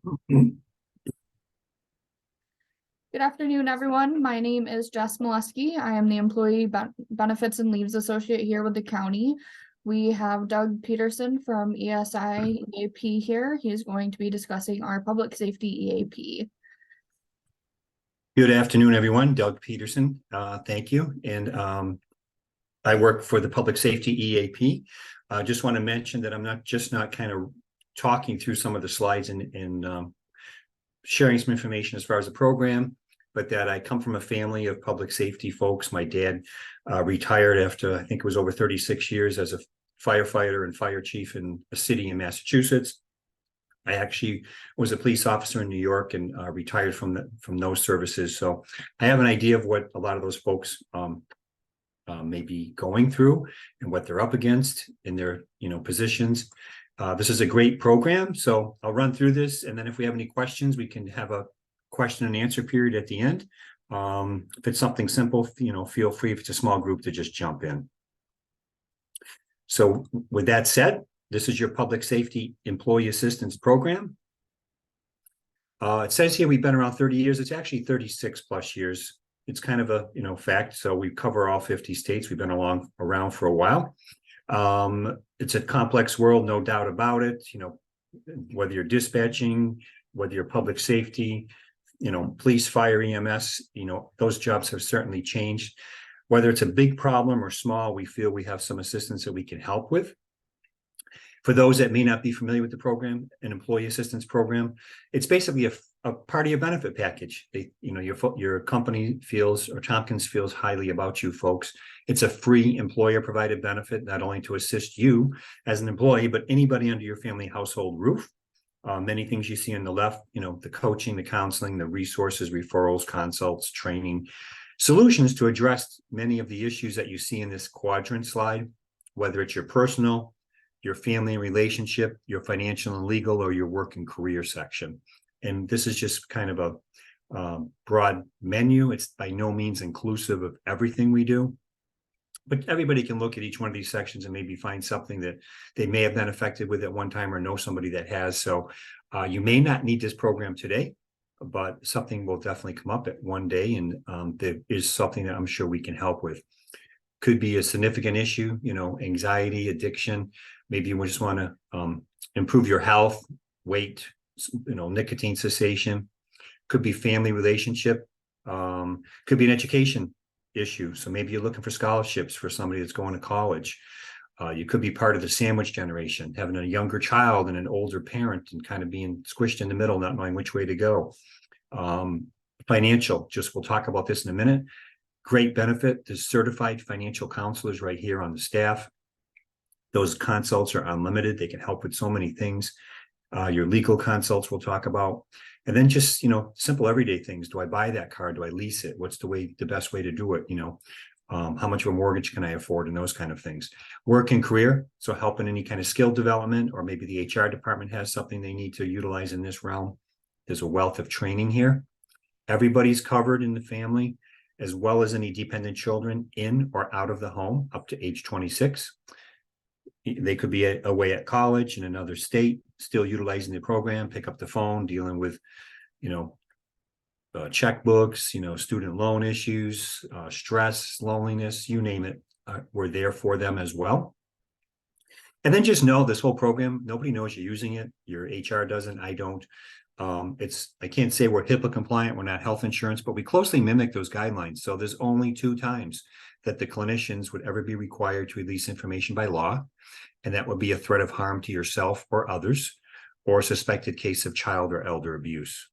Good afternoon, everyone. My name is Jess Molesky. I am the Employee Benefits and Leaves Associate here with the county. We have Doug Peterson from ESI EAP here. He is going to be discussing our Public Safety EAP. Good afternoon, everyone. Doug Peterson. Thank you. And I work for the Public Safety EAP. I just want to mention that I'm not kind of talking through some of the slides and sharing some information as far as the program, but that I come from a family of public safety folks. My dad retired after, I think it was over 36 years as a firefighter and fire chief in a city in Massachusetts. I actually was a police officer in New York and retired from those services. So I have an idea of what a lot of those folks may be going through and what they're up against in their positions. This is a great program, so I'll run through this, and then if we have any questions, we can have a question and answer period at the end. If it's something simple, feel free, if it's a small group, to just jump in. So with that said, this is your Public Safety Employee Assistance Program. It says here we've been around 30 years. It's actually 36 plus years. It's kind of a fact. So we cover all 50 states. We've been around for a while. It's a complex world, no doubt about it. Whether you're dispatching, whether you're public safety, police, fire, EMS, those jobs have certainly changed. Whether it's a big problem or small, we feel we have some assistance that we can help with. For those that may not be familiar with the program, an employee assistance program, it's basically a part of your benefit package. Your company feels, or Tompkins feels highly about you folks. It's a free employer provided benefit, not only to assist you as an employee, but anybody under your family household roof. Many things you see on the left, the coaching, the counseling, the resources, referrals, consults, training, solutions to address many of the issues that you see in this quadrant slide, whether it's your personal, your family and relationship, your financial and legal, or your work and career section. And this is just kind of a broad menu. It's by no means inclusive of everything we do, but everybody can look at each one of these sections and maybe find something that they may have been affected with at one time or know somebody that has. So you may not need this program today, but something will definitely come up at one day, and there is something that I'm sure we can help with. Could be a significant issue, anxiety, addiction. Maybe you just want to improve your health, weight, nicotine cessation. Could be family relationship. Could be an education issue. So maybe you're looking for scholarships for somebody that's going to college. You could be part of the sandwich generation, having a younger child and an older parent and kind of being squished in the middle, not knowing which way to go. Financial, we'll talk about this in a minute. Great benefit. There's certified financial counselors right here on the staff. Those consults are unlimited. They can help with so many things. Your legal consults we'll talk about. And then just, simple everyday things. Do I buy that car? Do I lease it? What's the best way to do it? How much of a mortgage can I afford, and those kind of things. Work and career. So helping any kind of skill development, or maybe the HR department has something they need to utilize in this realm. There's a wealth of training here. Everybody's covered in the family, as well as any dependent children in or out of the home up to age 26. They could be away at college in another state, still utilizing the program, pick up the phone, dealing with, checkbooks, student loan issues, stress, loneliness, you name it. We're there for them as well. And then just know this whole program, nobody knows you're using it. Your HR doesn't, I don't. I can't say we're HIPAA compliant, we're not health insurance, but we closely mimic those guidelines. So there's only 2 times that the clinicians would ever be required to release information by law, and that would be a threat of harm to yourself or others, or a suspected case of child or elder abuse.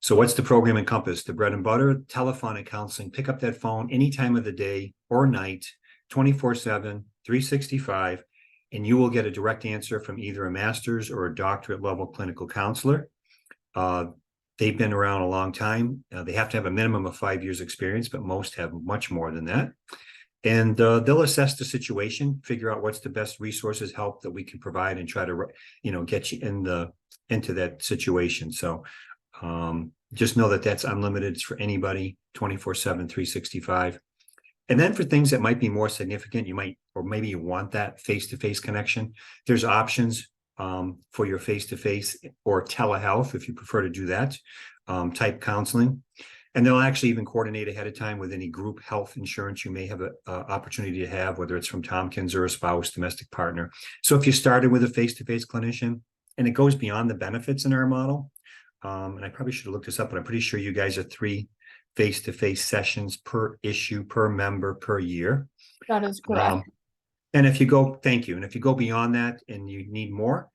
So what's the program encompass? The bread and butter, telephonic counseling. Pick up that phone any time of the day or night, 24/7, 365, and you will get a direct answer from either a master's or a doctorate level clinical counselor. They've been around a long time. They have to have a minimum of 5 years experience, but most have much more than that. And they'll assess the situation, figure out what's the best resources, help that we can provide, and try to, get you into that situation. So just know that that's unlimited. It's for anybody, 24/7, 365. And then for things that might be more significant, you might, or maybe you want that face-to-face connection, there's options. for your face-to-face or telehealth, if you prefer to do that, type counseling. And they'll actually even coordinate ahead of time with any group health insurance you may have an opportunity to have, whether it's from Tompkins or a spouse, domestic partner. So if you started with a face-to-face clinician, and it goes beyond the benefits in our model, and I probably should have looked this up, but I'm pretty sure you guys are 3 face-to-face sessions per issue, per member, per year. That is correct. And if you go, thank you. And if you go beyond that and you need more,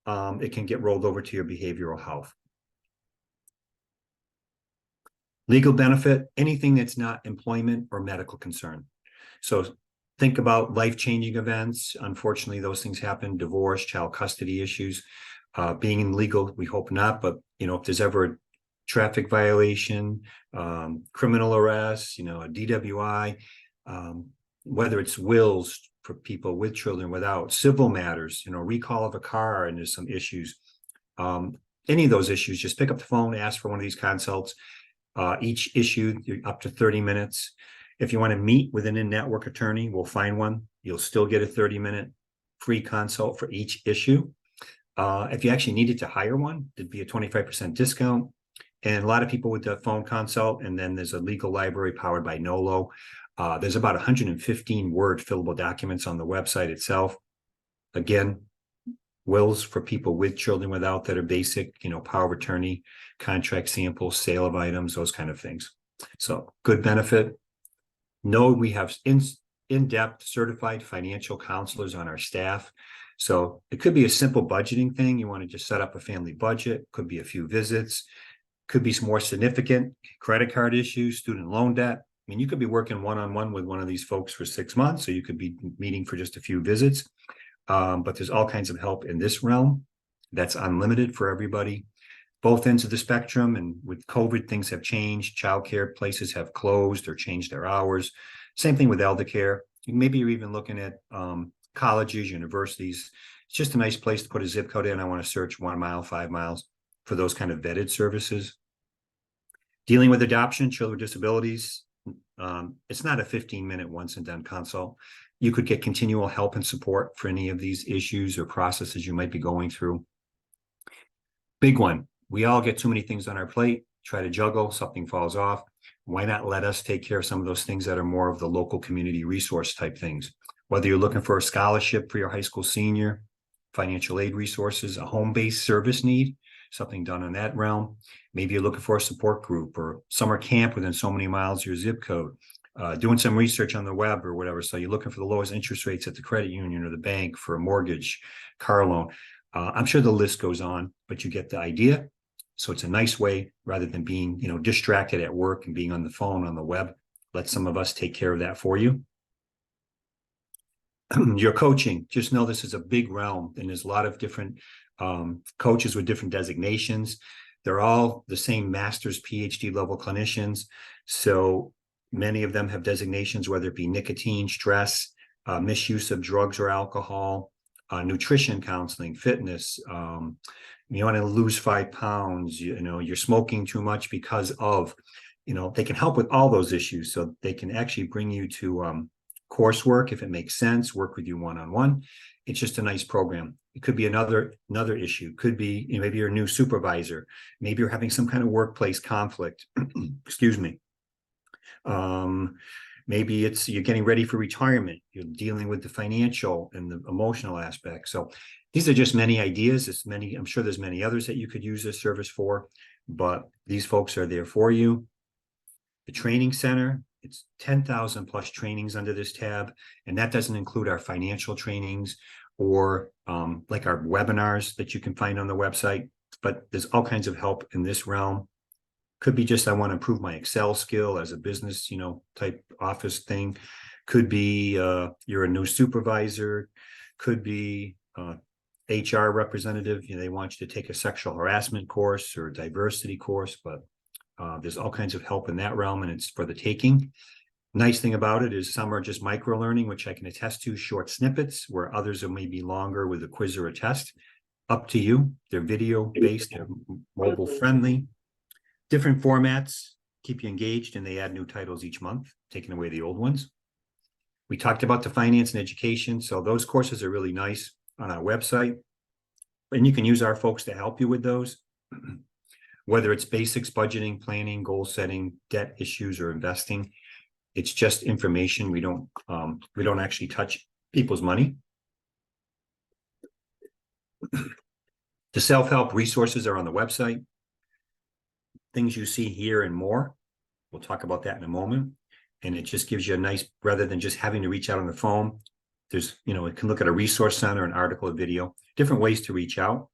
it can get rolled over to your behavioral health. Legal benefit, anything that's not employment or medical concern. So think about life-changing events. Unfortunately, those things happen, divorce, child custody issues. Being in legal, we hope not, but if there's ever a traffic violation, criminal arrest, a DWI, whether it's wills for people with children, without, civil matters, recall of a car and there's some issues. Any of those issues, just pick up the phone, ask for one of these consults. Each issue, up to 30 minutes. If you want to meet with an in-network attorney, we'll find one. You'll still get a 30-minute free consult for each issue. If you actually needed to hire one, there'd be a 25% discount. And a lot of people with the phone consult, and then there's a legal library powered by Nolo. There's about 115 word fillable documents on the website itself. Again, wills for people with children without that are basic, power of attorney, contract samples, sale of items, those kind of things. So good benefit. Know we have in-depth certified financial counselors on our staff. So it could be a simple budgeting thing. You want to just set up a family budget, could be a few visits, could be some more significant credit card issues, student loan debt. I mean, you could be working one-on-one with one of these folks for 6 months, so you could be meeting for just a few visits. But there's all kinds of help in this realm that's unlimited for everybody, both ends of the spectrum. And with COVID, things have changed. Childcare places have closed or changed their hours. Same thing with elder care. Maybe you're even looking at colleges, universities. It's just a nice place to put a zip code in. I want to search 1 mile, 5 miles for those kind of vetted services. Dealing with adoption, children with disabilities. It's not a 15-minute once and done consult. You could get continual help and support for any of these issues or processes you might be going through. Big one. We all get too many things on our plate, try to juggle, something falls off. Why not let us take care of some of those things that are more of the local community resource type things? Whether you're looking for a scholarship for your high school senior, financial aid resources, a home-based service need, something done in that realm. Maybe you're looking for a support group or summer camp within so many miles of your zip code. Doing some research on the web or whatever. So you're looking for the lowest interest rates at the credit union or the bank for a mortgage, car loan. I'm sure the list goes on, but you get the idea. So it's a nice way, rather than being, distracted at work and being on the phone, on the web, let some of us take care of that for you. Your coaching, just know this is a big realm, and there's a lot of different coaches with different designations. They're all the same master's, PhD level clinicians. So many of them have designations, whether it be nicotine, stress, misuse of drugs or alcohol, nutrition counseling, fitness. You want to lose 5 pounds, you're smoking too much because of, they can help with all those issues. So they can actually bring you to coursework if it makes sense, work with you one-on-one. It's just a nice program. It could be another issue. Could be, maybe you're a new supervisor. Maybe you're having some kind of workplace conflict. Excuse me. Maybe it's you're getting ready for retirement. You're dealing with the financial and the emotional aspect. So these are just many ideas. I'm sure there's many others that you could use this service for, but these folks are there for you. The training center, it's 10,000 plus trainings under this tab. And that doesn't include our financial trainings or like our webinars that you can find on the website, but there's all kinds of help in this realm. Could be just, I want to improve my Excel skill as a business, type office thing. Could be you're a new supervisor. Could be HR representative. They want you to take a sexual harassment course or a diversity course, but there's all kinds of help in that realm, and it's for the taking. Nice thing about it is some are just micro learning, which I can attest to, short snippets, where others are maybe longer with a quiz or a test. Up to you. They're video based, they're mobile friendly. Different formats, keep you engaged, and they add new titles each month, taking away the old ones. We talked about the finance and education, so those courses are really nice on our website. and you can use our folks to help you with those. Whether it's basics, budgeting, planning, goal setting, debt issues, or investing, it's just information. We don't actually touch people's money. The self-help resources are on the website. Things you see here and more. We'll talk about that in a moment. And it just gives you a nice, rather than just having to reach out on the phone, there's, it can look at a resource center, an article, a video, different ways to reach out.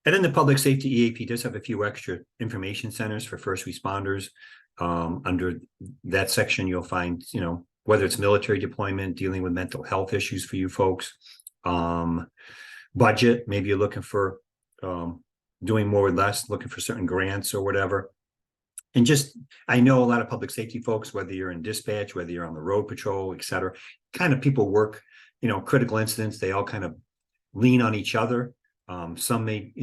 And then the Public Safety EAP does have a few extra information centers for first responders. Under that section, you'll find, whether it's military deployment, dealing with mental health issues for you folks, budget, maybe you're looking for doing more with less, looking for certain grants or whatever. And just, I know a lot of public safety folks, whether you're in dispatch, whether you're on the road patrol, et cetera, kind of people work, critical incidents, they all kind of lean on each other. Some may,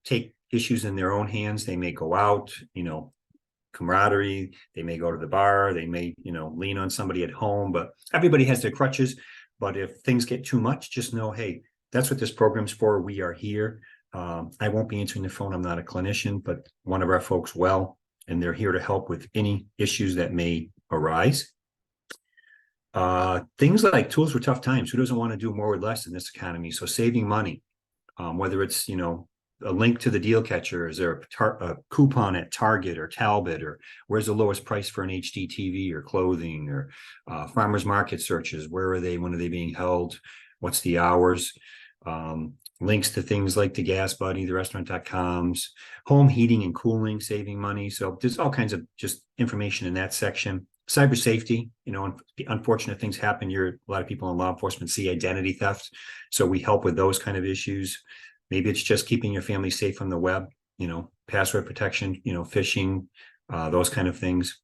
take issues in their own hands. They may go out, camaraderie. They may go to the bar. They may, lean on somebody at home, but everybody has their crutches. But if things get too much, just know, hey, that's what this program's for. We are here. I won't be answering the phone. I'm not a clinician, but one of our folks will, and they're here to help with any issues that may arise. Things like tools for tough times. Who doesn't want to do more with less in this economy? So saving money. Whether it's, a link to the deal catcher, is there a coupon at Target or Talbot, or where's the lowest price for an HD TV or clothing, or farmers market searches, where are they, when are they being held, what's the hours, links to things like the Gas Buddy, the restaurant.coms, home heating and cooling, saving money. So there's all kinds of just information in that section. Cyber safety, unfortunate things happen. A lot of people in law enforcement see identity theft. So we help with those kind of issues. Maybe it's just keeping your family safe on the web, password protection, phishing, those kind of things.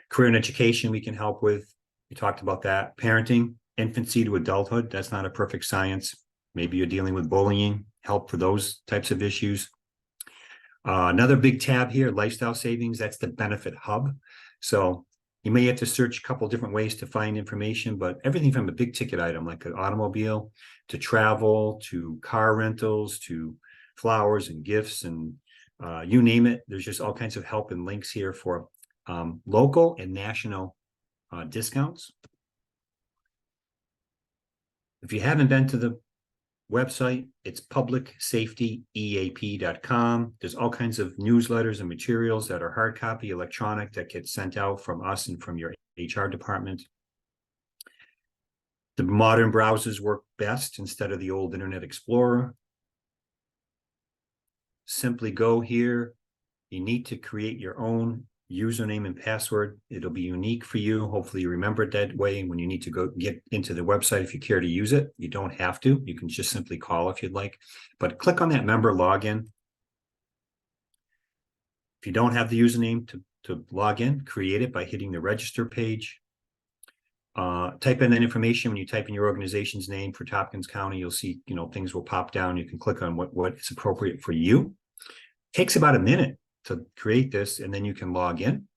Career and education we can help with. We talked about that. Parenting, infancy to adulthood. That's not a perfect science. Maybe you're dealing with bullying, help for those types of issues. Another big tab here, lifestyle savings. That's the benefit hub. So you may have to search a couple different ways to find information, but everything from a big ticket item like an automobile to travel, to car rentals, to flowers and gifts, and you name it. There's just all kinds of help and links here for local and national discounts. If you haven't been to the website, it's publicsafetyeap.com. There's all kinds of newsletters and materials that are hard copy, electronic, that get sent out from us and from your HR department. The modern browsers work best instead of the old Internet Explorer. Simply go here. You need to create your own username and password. It'll be unique for you. Hopefully you remember it that way when you need to go get into the website. If you care to use it, you don't have to. You can just simply call if you'd like, but click on that member login. If you don't have the username to log in, create it by hitting the register page. Type in that information. When you type in your organization's name for Tompkins County, you'll see, things will pop down. You can click on what is appropriate for you. It takes about a minute to create this, and then you can log in.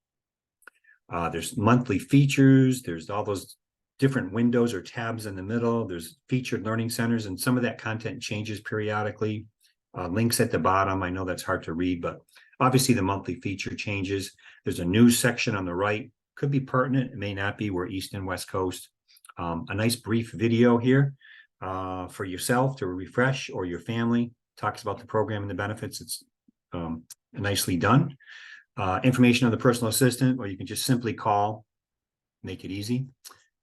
There's monthly features. There's all those different windows or tabs in the middle. There's featured learning centers, and some of that content changes periodically. Links at the bottom. I know that's hard to read, but obviously the monthly feature changes. There's a news section on the right. Could be pertinent. It may not be. We're East and West Coast. A nice brief video here for yourself to refresh, or your family. Talks about the program and the benefits. It's nicely done. Information on the personal assistant, or you can just simply call, make it easy.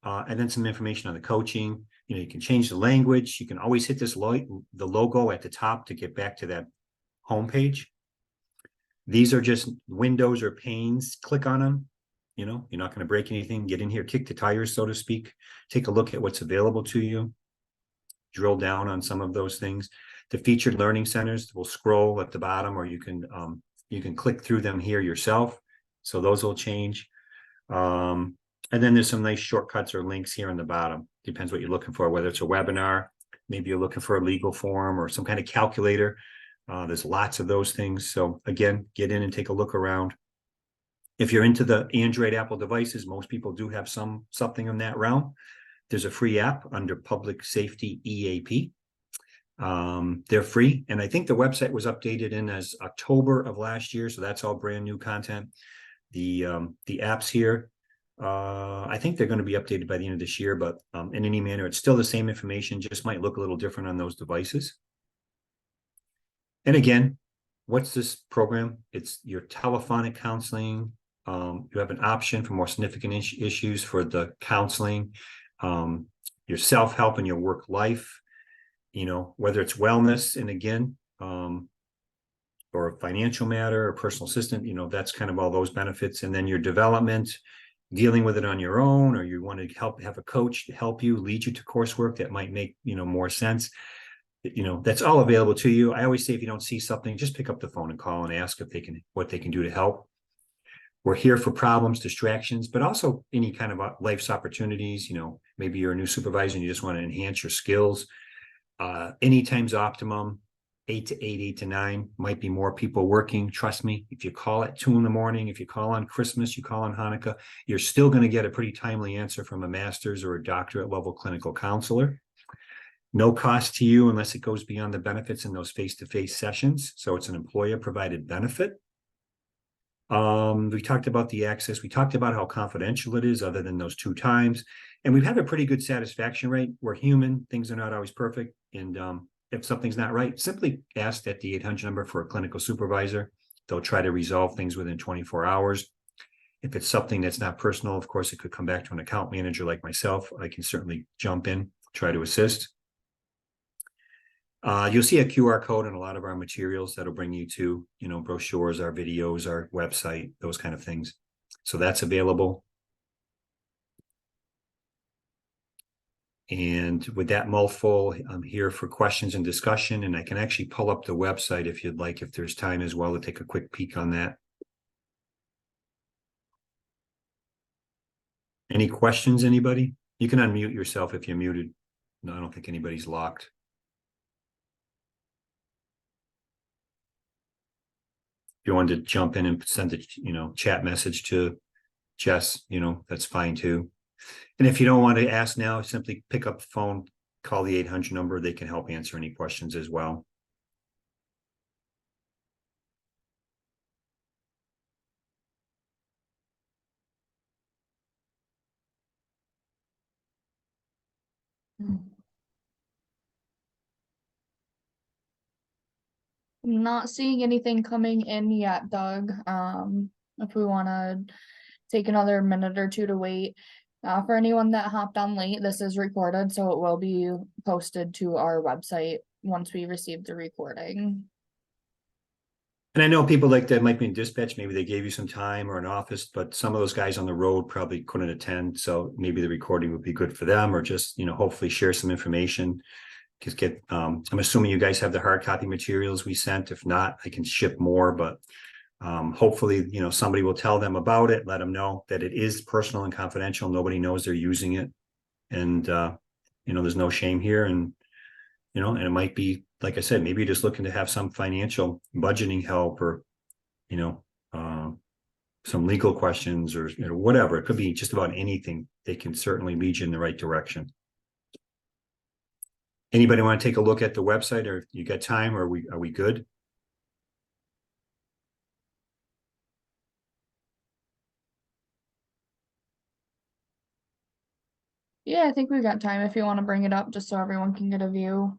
And then some information on the coaching. You can change the language. You can always hit this the logo at the top to get back to that home page. These are just windows or panes. Click on them. You're not going to break anything. Get in here, kick the tires, so to speak. Take a look at what's available to you. Drill down on some of those things. The featured learning centers will scroll at the bottom, or you can click through them here yourself. So those will change. And then there's some nice shortcuts or links here on the bottom. Depends what you're looking for, whether it's a webinar, maybe you're looking for a legal form or some kind of calculator. There's lots of those things. So again, get in and take a look around. If you're into the Android, Apple devices, most people do have something in that realm. There's a free app under Public Safety EAP. They're free, and I think the website was updated in as October of last year, so that's all brand new content. The apps here, I think they're going to be updated by the end of this year, but in any manner, it's still the same information, just might look a little different on those devices. And again, what's this program? It's your telephonic counseling. You have an option for more significant issues for the counseling, your self-help and your work life, you know, whether it's wellness, and again, or a financial matter or personal assistant, you know, that's kind of all those benefits. And then your development, dealing with it on your own, or you want to have a coach to help you, lead you to coursework that might make, you know, more sense. You know, that's all available to you. I always say, if you don't see something, just pick up the phone and call and ask if they can, what they can do to help. We're here for problems, distractions, but also any kind of life's opportunities. You know, maybe you're a new supervisor and you just want to enhance your skills. Anytime's optimum. 8 to 8, 8 to 9, might be more people working. Trust me, if you call at 2 a.m, if you call on Christmas, you call on Hanukkah, you're still going to get a pretty timely answer from a master's or a doctorate level clinical counselor. No cost to you unless it goes beyond the benefits in those face-to-face sessions. So it's an employer provided benefit. We talked about the access. We talked about how confidential it is, other than those 2 times. And we have a pretty good satisfaction rate. We're human. Things are not always perfect. And if something's not right, simply ask at the 800 number for a clinical supervisor. They'll try to resolve things within 24 hours. If it's something that's not personal, of course, it could come back to an account manager like myself. I can certainly jump in, try to assist. You'll see a QR code in a lot of our materials that'll bring you to, you know, brochures, our videos, our website, those kind of things. So that's available. And with that mouthful, I'm here for questions and discussion, and I can actually pull up the website if you'd like, if there's time as well, to take a quick peek on that. Any questions, anybody? You can unmute yourself if you're muted. No, I don't think anybody's locked. If you wanted to jump in and send a, you know, chat message to Jess, you know, that's fine too. And if you don't want to ask now, simply pick up the phone, call the 800 number. They can help answer any questions as well. I'm not seeing anything coming in yet, Doug. If we want to take another minute or two to wait. For anyone that hopped on late, this is recorded, so it will be posted to our website once we receive the recording. And I know people like that might be in dispatch, maybe they gave you some time or an office, but some of those guys on the road probably couldn't attend. So maybe the recording would be good for them, or just, you know, hopefully share some information. Just get, I'm assuming you guys have the hard copy materials we sent. If not, I can ship more, but hopefully, you know, somebody will tell them about it, let them know that it is personal and confidential. Nobody knows they're using it. And, you know, there's no shame here. And, you know, and it might be, like I said, maybe you're just looking to have some financial budgeting help, or, you know, some legal questions, or, you know, whatever. It could be just about anything. They can certainly lead you in the right direction. Anybody want to take a look at the website, or you got time, or are we good? Yeah, I think we've got time if you want to bring it up, just so everyone can get a view.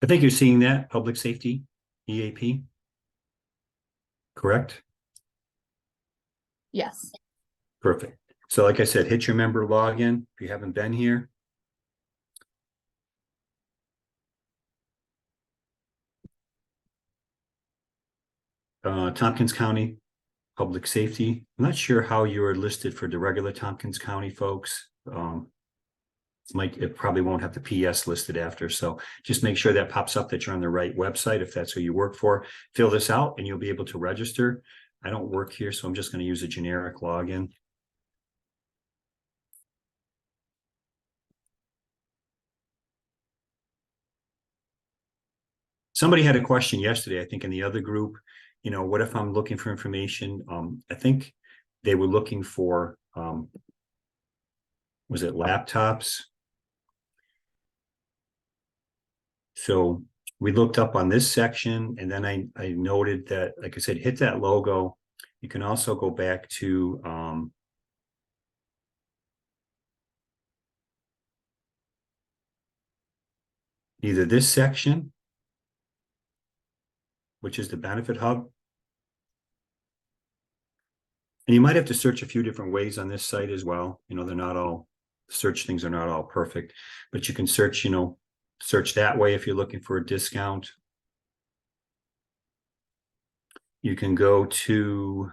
I think you're seeing that, Public Safety EAP, correct? Yes. Perfect. So like I said, hit your member login if you haven't been here. Tompkins County Public Safety. I'm not sure how you are listed for the regular Tompkins County folks. It probably won't have the PS listed after. So just make sure that pops up that you're on the right website if that's who you work for. Fill this out and you'll be able to register. I don't work here, so I'm just going to use a generic login. Somebody had a question yesterday, I think in the other group, you know, what if I'm looking for information? I think they were looking for, was it laptops? So we looked up on this section, and then I noted that, like I said, hit that logo. You can also go back to either this section, which is the benefit hub. And you might have to search a few different ways on this site as well. You know, they're not all, search things are not all perfect, but you can search, you know, search that way if you're looking for a discount. You can go to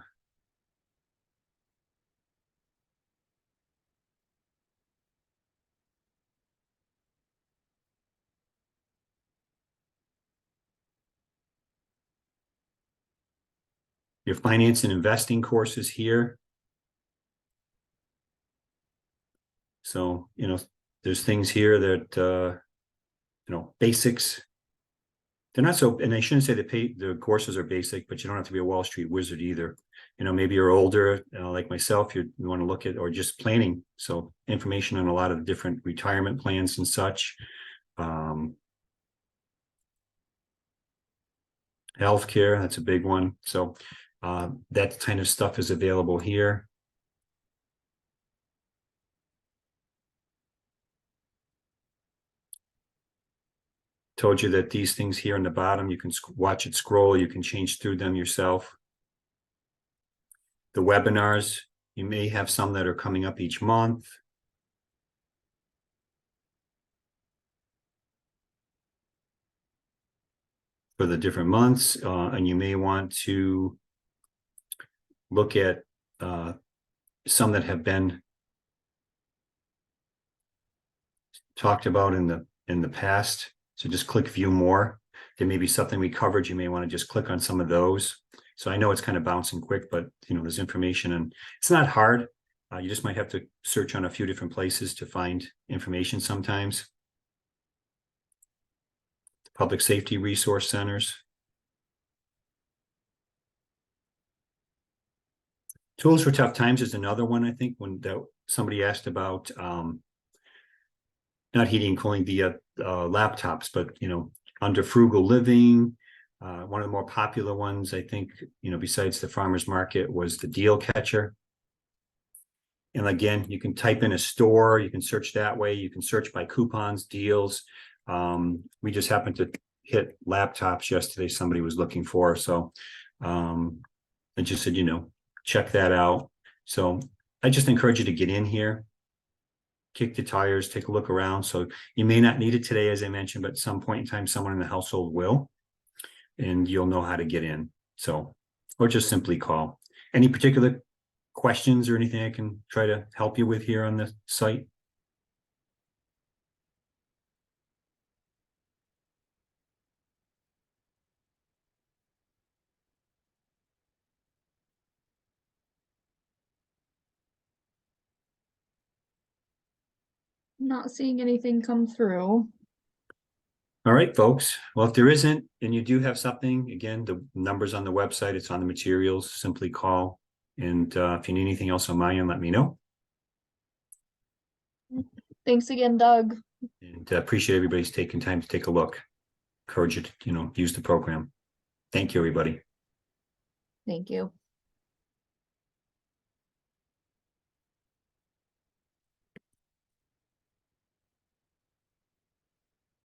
your finance and investing courses here. So, you know, there's things here that, you know, basics. They're not so, and I shouldn't say the courses are basic, but you don't have to be a Wall Street wizard either. You know, maybe you're older, like myself, you want to look at, or just planning. So information on a lot of different retirement plans and such. Healthcare, that's a big one. So that kind of stuff is available here. Told you that these things here in the bottom, you can watch it scroll, you can change through them yourself. The webinars, you may have some that are coming up each month. For the different months, and you may want to look at some that have been talked about in the past. So just click view more. There may be something we covered. You may want to just click on some of those. So I know it's kind of bouncing quick, but you know, there's information and it's not hard. You just might have to search on a few different places to find information sometimes. Public safety resource centers. Tools for tough times is another one, I think, when somebody asked about not heating and cooling, the laptops, but, you know, under frugal living, one of the more popular ones, I think, you know, besides the farmer's market, was the deal catcher. And again, you can type in a store, you can search that way, you can search by coupons, deals. We just happened to hit laptops yesterday, somebody was looking for. So I just said, you know, check that out. So I just encourage you to get in here, kick the tires, take a look around. So you may not need it today, as I mentioned, but at some point in time, someone in the household will, and you'll know how to get in. So, or just simply call. Any particular questions or anything I can try to help you with here on the site? Not seeing anything come through. All right, folks. Well, if there isn't, and you do have something, again, the number's on the website, it's on the materials, simply call. And if you need anything else on my end, let me know. Thanks again, Doug. And appreciate everybody's taking time to take a look. Encourage you to, you know, use the program. Thank you, everybody. Thank you.